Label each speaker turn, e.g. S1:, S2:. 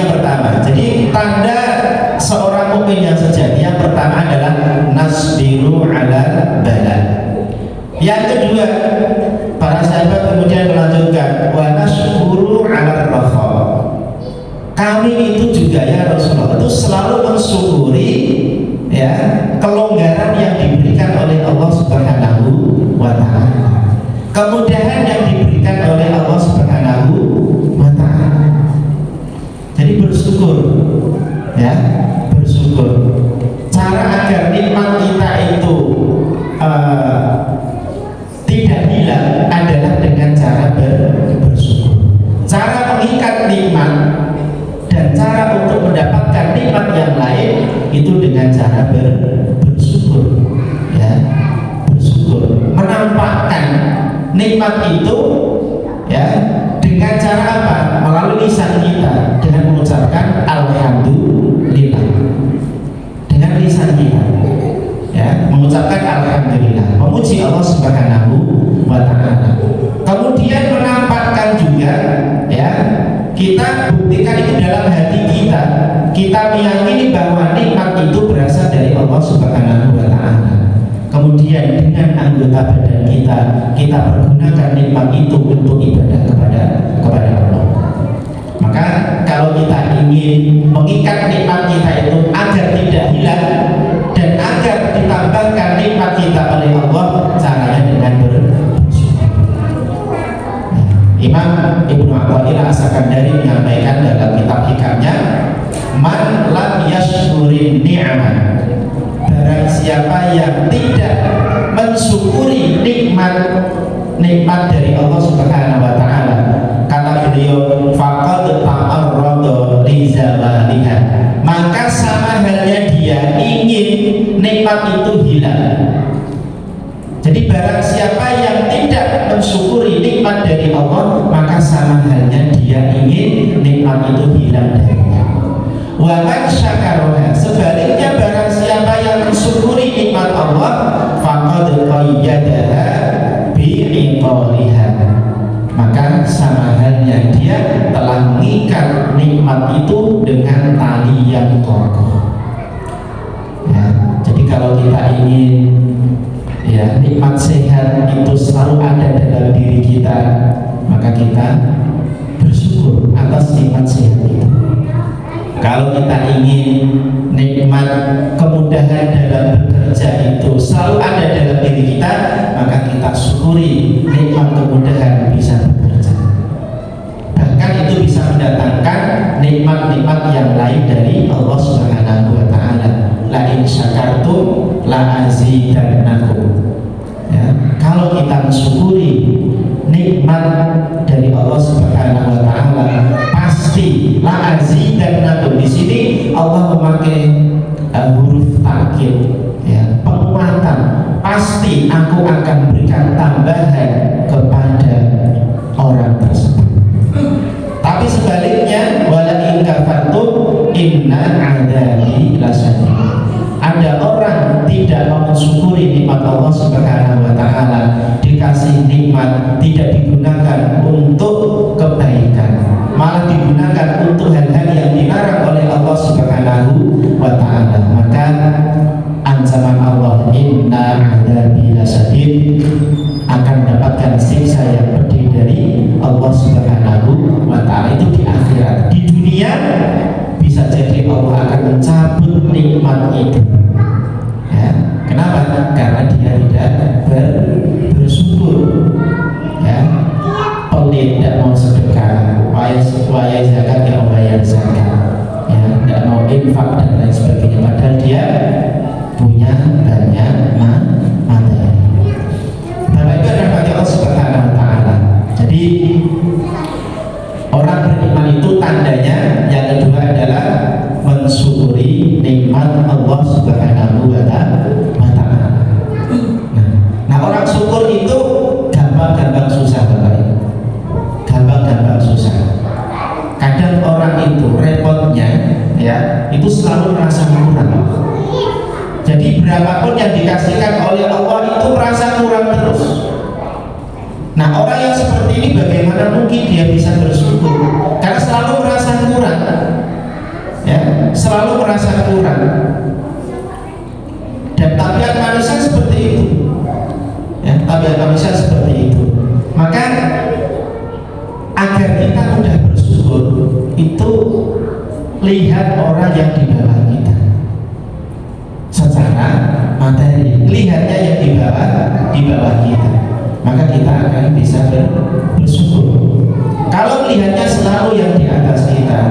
S1: yang pertama. Jadi tanda seorang mukmin yang sejati yang pertama adalah nasbiru ala bala. Yang kedua, para sahabat kemudian melanjutkan wa nashkuru ala rafa. Kami itu juga ya Rasulullah itu selalu mensyukuri ya kelonggaran yang diberikan oleh Allah Subhanahu wa taala. Kemudahan yang diberikan oleh Allah Subhanahu wa taala. Jadi bersyukur ya, bersyukur. Cara agar nikmat kita itu tidak hilang adalah dengan cara bersyukur. Cara mengikat nikmat dan cara untuk mendapatkan nikmat yang lain itu dengan cara bersyukur ya, bersyukur. Menampakkan nikmat itu ya dengan cara apa? Melalui lisan kita dengan mengucapkan alhamdulillah. Dengan lisan kita ya, mengucapkan alhamdulillah, memuji Allah Subhanahu wa taala. Kemudian menampakkan juga ya, kita buktikan itu dalam hati kita. Kita meyakini bahwa nikmat itu berasal dari Allah Subhanahu wa taala. Kemudian dengan anggota badan kita pergunakan nikmat itu untuk ibadah kepada Allah. Maka kalau kita ingin mengikat nikmat kita itu agar tidak hilang dan agar ditambahkan nikmat kita oleh Allah, caranya dengan bersyukur. Imam Ibnu Athaillah As-Sakandari menyampaikan dalam kitab hikamnya, man lam yashkurin ni'mah, barang siapa yang tidak mensyukuri nikmat dari Allah Subhanahu wa taala, kata beliau, faqad ta'arrada li zawaliha, maka sama halnya dia ingin nikmat itu hilang. Jadi barang siapa yang tidak mensyukuri nikmat dari Allah, maka sama halnya dia ingin nikmat itu hilang darinya. Wa man syakaraha, sebaliknya barang siapa yang mensyukuri nikmat Allah, faqad qayyadaha bi'iqaliha, maka sama halnya dia telah mengikat nikmat itu dengan tali yang kokoh ya. Jadi kalau kita ingin ya nikmat sehat itu selalu ada dalam diri kita, maka kita bersyukur atas nikmat sehat itu. Kalau kita ingin nikmat kemudahan dalam bekerja itu selalu ada dalam diri kita, maka kita syukuri nikmat kemudahan bisa bekerja. Bahkan itu bisa mendatangkan nikmat-nikmat yang lain dari Allah Subhanahu wa taala. La in syakartum la azidannakum. Ya, kalau kita mensyukuri nikmat dari Allah Subhanahu wa taala, pasti la azidannakum. Di sini Allah memakai huruf takkid ya, penguatan. Pasti aku akan berikan tambahan kepada orang tersebut. Tapi sebaliknya, wala in kafartum inna adzabi lasyadid. Ada orang tidak mau mensyukuri nikmat Allah Subhanahu wa taala, dikasih nikmat tidak digunakan untuk kebaikan, malah digunakan untuk hal-hal yang dilarang oleh Allah Subhanahu wa taala, maka ancaman Allah inna adzabi lasyadid, akan mendapatkan siksa yang pedih dari Allah Subhanahu wa taala. Itu di akhirat. Di dunia bisa jadi Allah akan mencabut nikmat itu ya. Kenapa? Karena dia tidak bersyukur ya, pelit, tidak mau sedekah, wayai zakat tidak mau bayar zakat ya, tidak mau infak dan lain sebagainya, padahal dia punya banyak materi. Bapak Ibu dan Bapak Allah Subhanahu wa taala. Jadi orang beriman itu tandanya yang kedua adalah mensyukuri nikmat Allah Subhanahu wa taala. Nah, orang syukur itu gampang-gampang susah, Bapak Ibu. Gampang-gampang susah. Kadang orang itu repotnya ya, itu selalu merasa kurang. Jadi berapapun yang dikasihkan oleh Allah itu merasa kurang terus. Nah, orang yang seperti ini bagaimana mungkin dia bisa bersyukur? Karena selalu merasa kurang. selalu merasa kurang. Dan tabiat manusia seperti itu, ya, tabiat manusia seperti itu. Maka agar kita mudah bersyukur itu lihat orang yang di bawah kita secara materi, lihatnya yang di bawah kita, maka kita akan bisa bersyukur. Kalau melihatnya selalu yang di atas kita,